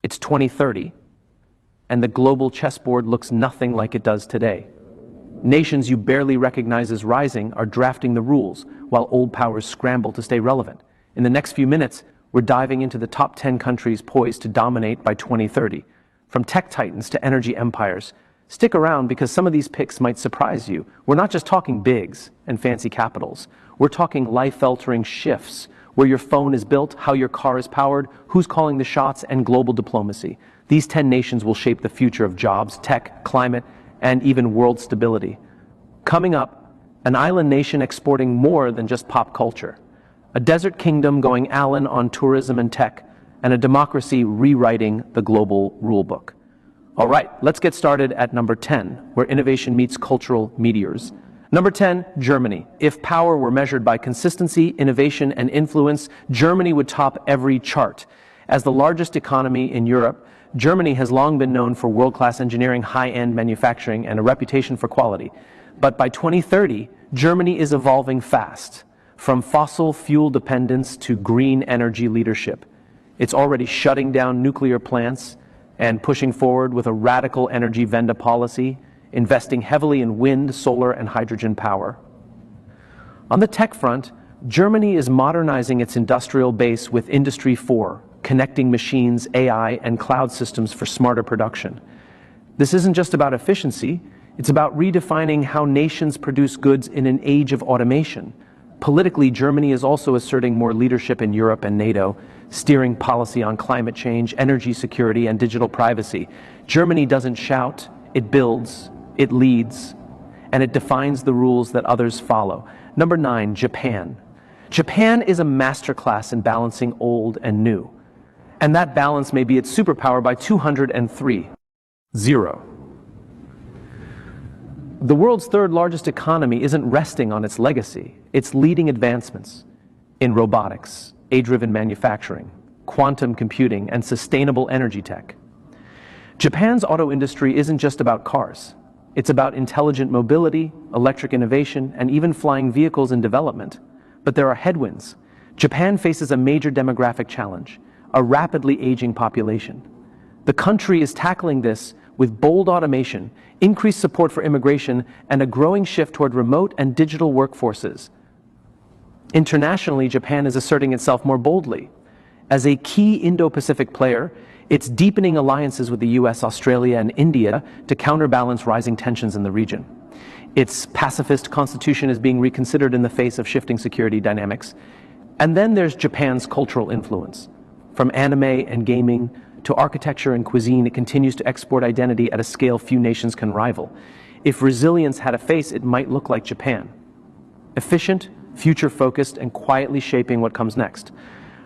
It's 2030, and the global chessboard looks nothing like it does today. Nations you barely recognize as rising are drafting the rules, while old powers scramble to stay relevant. In the next few minutes, we're diving into the top 10 countries poised to dominate by 2030. From tech titans to energy empires. Stick around because some of these picks might surprise you. We're not just talking bigs and fancy capitals. We're talking life-altering shifts, where your phone is built, how your car is powered, who's calling the shots, and global diplomacy. These 10 nations will shape the future of jobs, tech, climate, and even world stability. Coming up, an island nation exporting more than just pop culture. A desert kingdom going Allen on tourism and tech, and a democracy rewriting the global rulebook. All right, let's get started at number 10, where innovation meets cultural meteors. Number 10, Germany. If power were measured by consistency, innovation, and influence, Germany would top every chart. As the largest economy in Europe, Germany has long been known for world-class engineering, high-end manufacturing, and a reputation for quality. But by 2030, Germany is evolving fast, from fossil fuel dependence to green energy leadership. It's already shutting down nuclear plants and pushing forward with a radical energy Wende policy, investing heavily in wind, solar, and hydrogen power. On the tech front, Germany is modernizing its industrial base with Industry 4, connecting machines, AI, and cloud systems for smarter production. This isn't just about efficiency, it's about redefining how nations produce goods in an age of automation. Politically, Germany is also asserting more leadership in Europe and NATO, steering policy on climate change, energy security, and digital privacy. Germany doesn't shout, it builds, it leads, and it defines the rules that others follow. Number 9, Japan. Japan is a masterclass in balancing old and new. And that balance may be its superpower by 203. 0. The world's third largest economy isn't resting on its legacy. It's leading advancements in robotics, AI-driven manufacturing, quantum computing, and sustainable energy tech. Japan's auto industry isn't just about cars. It's about intelligent mobility, electric innovation, and even flying vehicles in development. But there are headwinds. Japan faces a major demographic challenge, a rapidly aging population. The country is tackling this with bold automation, increased support for immigration, and a growing shift toward remote and digital workforces. Internationally, Japan is asserting itself more boldly. As a key Indo-Pacific player, it's deepening alliances with the US, Australia, and India to counterbalance rising tensions in the region. Its pacifist constitution is being reconsidered in the face of shifting security dynamics. And then there's Japan's cultural influence. From anime and gaming to architecture and cuisine, it continues to export identity at a scale few nations can rival. If resilience had a face, it might look like Japan. Efficient, future-focused, and quietly shaping what comes next.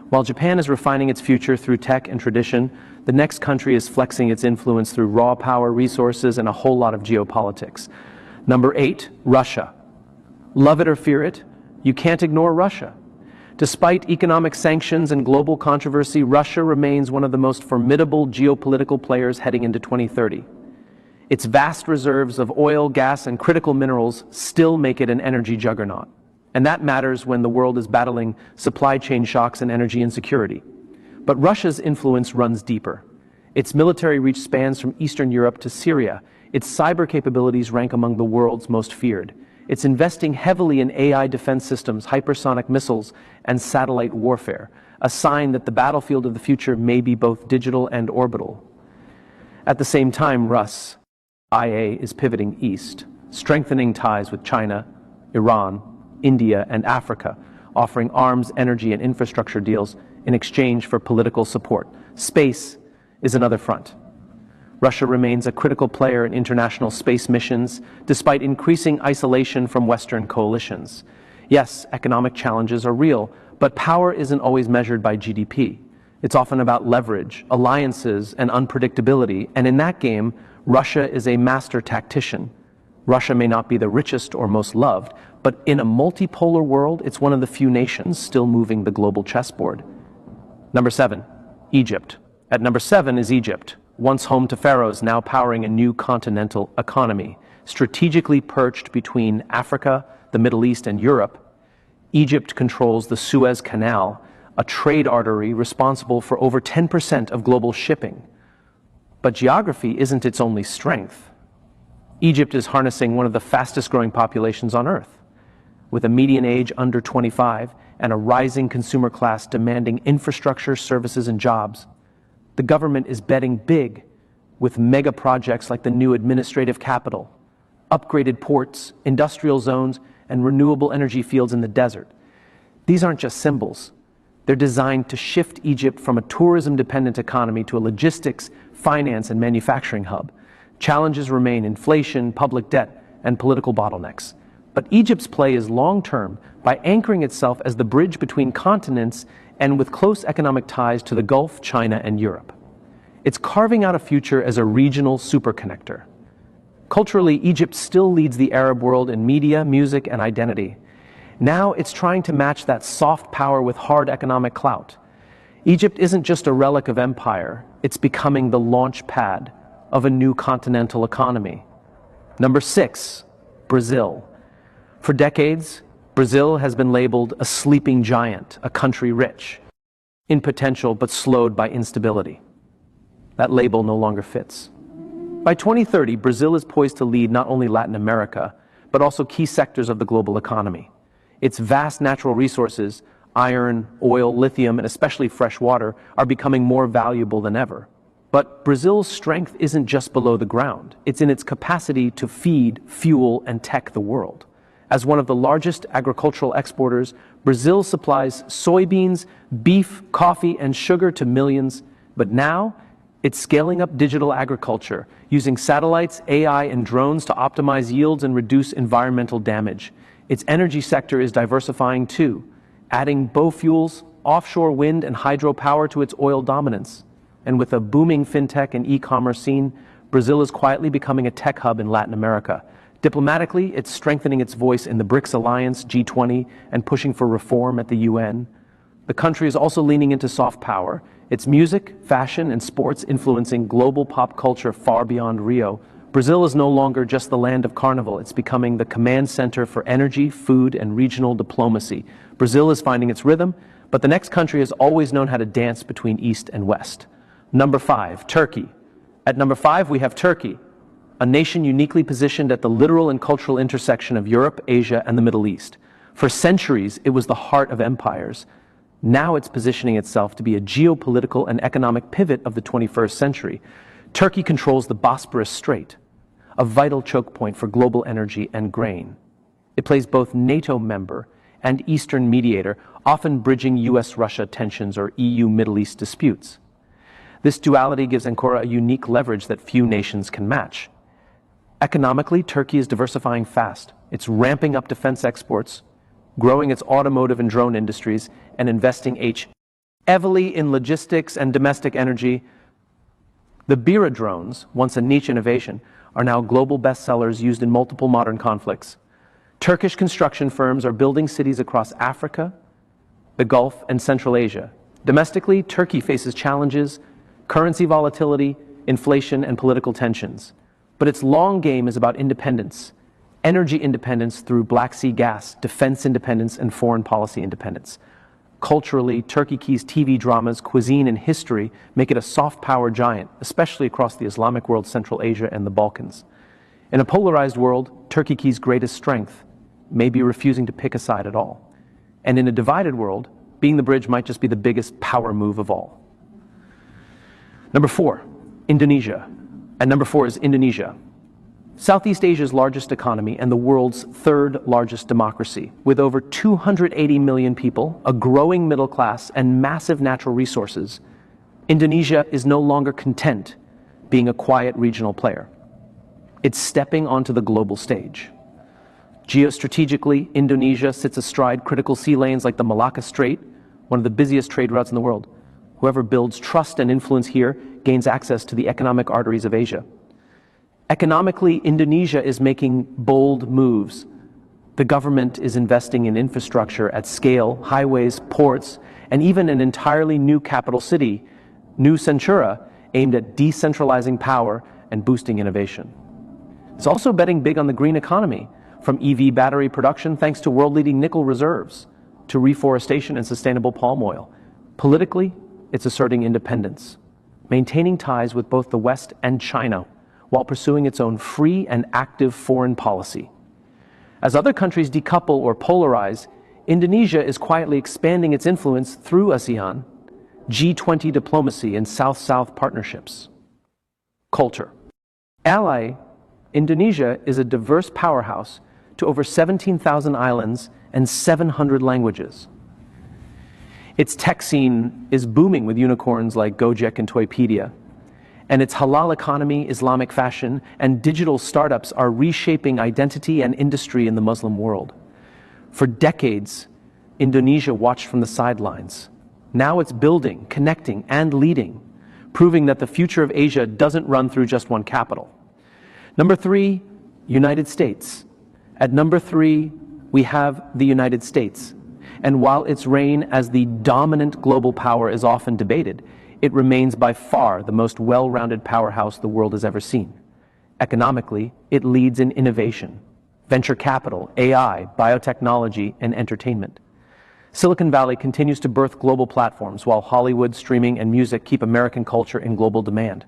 While Japan is refining its future through tech and tradition, the next country is flexing its influence through raw power, resources, and a whole lot of geopolitics. Number 8, Russia. Love it or fear it, you can't ignore Russia. Despite economic sanctions and global controversy, Russia remains one of the most formidable geopolitical players heading into 2030. Its vast reserves of oil, gas, and critical minerals still make it an energy juggernaut. And that matters when the world is battling supply chain shocks and energy insecurity. But Russia's influence runs deeper. Its military reach spans from Eastern Europe to Syria. Its cyber capabilities rank among the world's most feared. It's investing heavily in AI defense systems, hypersonic missiles, and satellite warfare, a sign that the battlefield of the future may be both digital and orbital. At the same time, IA is pivoting east, strengthening ties with China, Iran, India, and Africa, offering arms, energy, and infrastructure deals in exchange for political support. Space is another front. Russia remains a critical player in international space missions, despite increasing isolation from Western coalitions. Yes, economic challenges are real, but power isn't always measured by GDP. It's often about leverage, alliances, and unpredictability, and in that game, Russia is a master tactician. Russia may not be the richest or most loved, but in a multipolar world, it's one of the few nations still moving the global chessboard. Number 7, Egypt. At number 7 is Egypt. Once home to pharaohs, now powering a new continental economy. Strategically perched between Africa, the Middle East, and Europe, Egypt controls the Suez Canal, a trade artery responsible for over 10% of global shipping. But geography isn't its only strength. Egypt is harnessing one of the fastest growing populations on Earth, with a median age under 25 and a rising consumer class demanding infrastructure, services, and jobs. The government is betting big with mega projects like the new administrative capital, upgraded ports, industrial zones, and renewable energy fields in the desert. These aren't just symbols. They're designed to shift Egypt from a tourism-dependent economy to a logistics, finance, and manufacturing hub. Challenges remain inflation, public debt, and political bottlenecks. But Egypt's play is long-term by anchoring itself as the bridge between continents and with close economic ties to the Gulf, China, and Europe. It's carving out a future as a regional superconnector. Culturally, Egypt still leads the Arab world in media, music, and identity. Now it's trying to match that soft power with hard economic clout. Egypt isn't just a relic of empire, it's becoming the launch pad of a new continental economy. Number 6, Brazil. For decades, Brazil has been labeled a sleeping giant, a country rich in potential but slowed by instability. That label no longer fits. By 2030, Brazil is poised to lead not only Latin America, but also key sectors of the global economy. Its vast natural resources, iron, oil, lithium, and especially fresh water, are becoming more valuable than ever. But Brazil's strength isn't just below the ground. It's in its capacity to feed, fuel, and tech the world. As one of the largest agricultural exporters, Brazil supplies soybeans, beef, coffee, and sugar to millions. But now, it's scaling up digital agriculture, using satellites, AI, and drones to optimize yields and reduce environmental damage. Its energy sector is diversifying too, adding biofuels, offshore wind, and hydropower to its oil dominance. And with a booming fintech and e-commerce scene, Brazil is quietly becoming a tech hub in Latin America. Diplomatically, it's strengthening its voice in the BRICS alliance, G20, and pushing for reform at the UN. The country is also leaning into soft power, its music, fashion, and sports influencing global pop culture far beyond Rio. Brazil is no longer just the land of carnival, it's becoming the command center for energy, food, and regional diplomacy. Brazil is finding its rhythm, but the next country has always known how to dance between East and West. Number 5, Turkey. At number 5, we have Turkey, a nation uniquely positioned at the literal and cultural intersection of Europe, Asia, and the Middle East. For centuries, it was the heart of empires. Now it's positioning itself to be a geopolitical and economic pivot of the 21st century. Turkey controls the Bosporus Strait, a vital choke point for global energy and grain. It plays both NATO member and Eastern mediator, often bridging US-Russia tensions or EU-Middle East disputes. This duality gives Ankara a unique leverage that few nations can match. Economically, Turkey is diversifying fast. It's ramping up defense exports, growing its automotive and drone industries, and investing heavily in logistics and domestic energy. The Bira drones, once a niche innovation, are now global bestsellers used in multiple modern conflicts. Turkish construction firms are building cities across Africa, the Gulf, and Central Asia. Domestically, Turkey faces challenges, currency volatility, inflation, and political tensions. But its long game is about independence, energy independence through Black Sea gas, defense independence, and foreign policy independence. Culturally, Turkey's TV dramas, cuisine, and history make it a soft power giant, especially across the Islamic world, Central Asia, and the Balkans. In a polarized world, Turkey's greatest strength may be refusing to pick a side at all. And in a divided world, being the bridge might just be the biggest power move of all. Number 4, Indonesia. And number 4 is Indonesia. Southeast Asia's largest economy and the world's third largest democracy. With over 280 million people, a growing middle class, and massive natural resources, Indonesia is no longer content being a quiet regional player. It's stepping onto the global stage. Geostrategically, Indonesia sits astride critical sea lanes like the Malacca Strait, one of the busiest trade routes in the world. Whoever builds trust and influence here gains access to the economic arteries of Asia. Economically, Indonesia is making bold moves. The government is investing in infrastructure at scale, highways, ports, and even an entirely new capital city, New Centura, aimed at decentralizing power and boosting innovation. It's also betting big on the green economy, from EV battery production thanks to world-leading nickel reserves, to reforestation and sustainable palm oil. Politically, it's asserting independence, maintaining ties with both the West and China, while pursuing its own free and active foreign policy. As other countries decouple or polarize, Indonesia is quietly expanding its influence through ASEAN, G20 diplomacy, and South-South partnerships. Culture. Ally, Indonesia is a diverse powerhouse to over 17,000 islands and 700 languages. Its tech scene is booming with unicorns like Gojek and Toypedia, and its halal economy, Islamic fashion, and digital startups are reshaping identity and industry in the Muslim world. For decades, Indonesia watched from the sidelines. Now it's building, connecting, and leading, proving that the future of Asia doesn't run through just one capital. Number 3, United States. At number 3, we have the United States. And while its reign as the dominant global power is often debated, it remains by far the most well-rounded powerhouse the world has ever seen. Economically, it leads in innovation, venture capital, AI, biotechnology, and entertainment. Silicon Valley continues to birth global platforms, while Hollywood, streaming, and music keep American culture in global demand.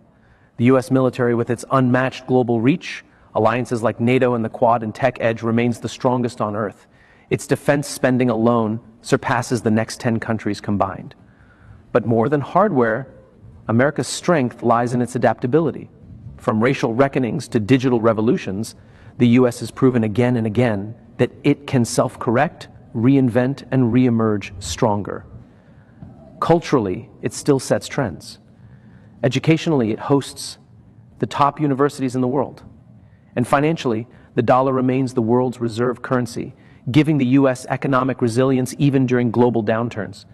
The U.S. military, with its unmatched global reach, alliances like NATO and the Quad and Tech Edge, remains the strongest on Earth. Its defense spending alone surpasses the next 10 countries combined. But more than hardware, America's strength lies in its adaptability. From racial reckonings to digital revolutions, the U.S. has proven again and again that it can self-correct, reinvent, and re-emerge stronger. Culturally, it still sets trends. Educationally, it hosts the top universities in the world. And financially, the dollar remains the world's reserve currency, giving the U.S. economic resilience even during global downturns.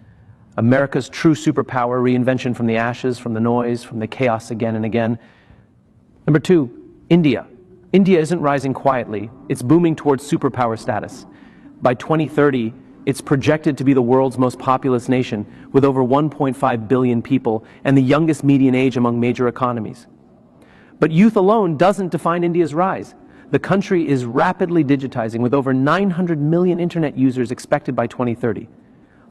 America's true superpower, reinvention from the ashes, from the noise, from the chaos again and again. Number 2, India. India isn't rising quietly, it's booming towards superpower status. By 2030, it's projected to be the world's most populous nation, with over 1.5 billion people and the youngest median age among major economies. But youth alone doesn't define India's rise. The country is rapidly digitizing, with over 900 million internet users expected by 2030.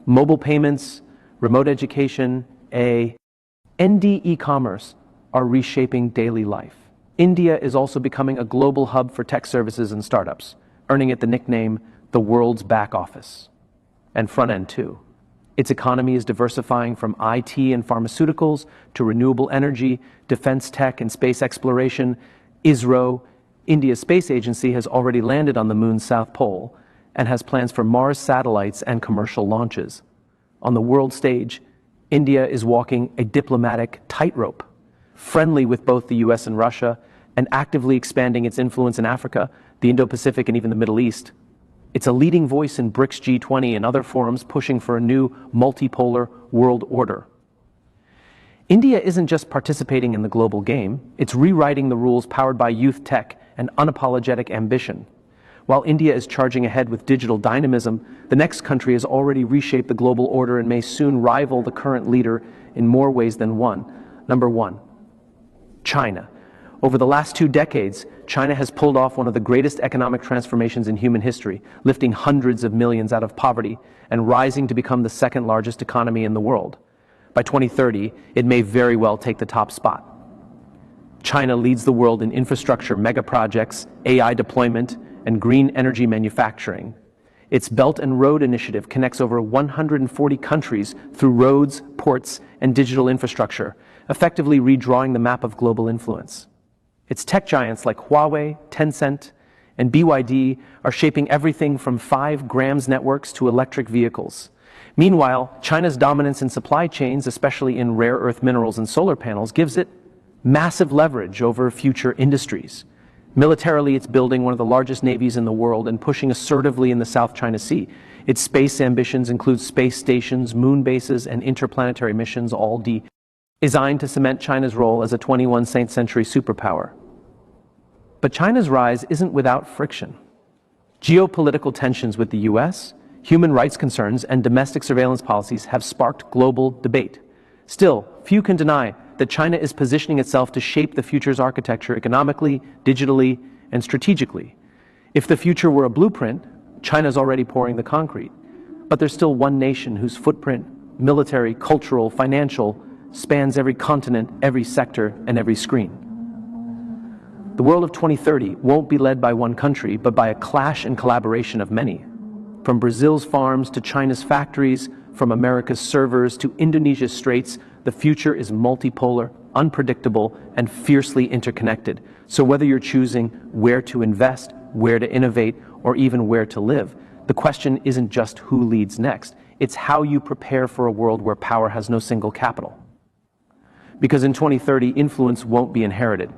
Mobile payments, remote education, and e-commerce are reshaping daily life. India is also becoming a global hub for tech services and startups, earning it the nickname the world's back office. And front end too. Its economy is diversifying from IT and pharmaceuticals to renewable energy, defense tech, and space exploration. ISRO, India's space agency, has already landed on the moon's south pole and has plans for Mars satellites and commercial launches. On the world stage, India is walking a diplomatic tightrope, friendly with both the US and Russia, and actively expanding its influence in Africa, the Indo-Pacific, and even the Middle East. It's a leading voice in BRICS, G20, and other forums, pushing for a new multipolar world order. India isn't just participating in the global game, it's rewriting the rules powered by youth tech and unapologetic ambition. While India is charging ahead with digital dynamism, the next country has already reshaped the global order and may soon rival the current leader in more ways than one. Number 1, China. Over the last 2 decades, China has pulled off one of the greatest economic transformations in human history, lifting hundreds of millions out of poverty and rising to become the second largest economy in the world. By 2030, it may very well take the top spot. China leads the world in infrastructure megaprojects, AI deployment, and green energy manufacturing. Its Belt and Road Initiative connects over 140 countries through roads, ports, and digital infrastructure, effectively redrawing the map of global influence. Its tech giants like Huawei, Tencent, and BYD are shaping everything from 5 grams networks to electric vehicles. Meanwhile, China's dominance in supply chains, especially in rare earth minerals and solar panels, gives it massive leverage over future industries. Militarily, it's building one of the largest navies in the world and pushing assertively in the South China Sea. Its space ambitions include space stations, moon bases, and interplanetary missions, all designed to cement China's role as a 21st century superpower. But China's rise isn't without friction. Geopolitical tensions with the US, human rights concerns, and domestic surveillance policies have sparked global debate. Still, few can deny that China is positioning itself to shape the future's architecture economically, digitally, and strategically. If the future were a blueprint, China's already pouring the concrete. But there's still one nation whose footprint, military, cultural, financial, spans every continent, every sector, and every screen. The world of 2030 won't be led by one country, but by a clash and collaboration of many. From Brazil's farms to China's factories, from America's servers to Indonesia's straits, the future is multipolar, unpredictable, and fiercely interconnected. So whether you're choosing where to invest, where to innovate, or even where to live, the question isn't just who leads next, it's how you prepare for a world where power has no single capital. Because in 2030, influence won't be inherited.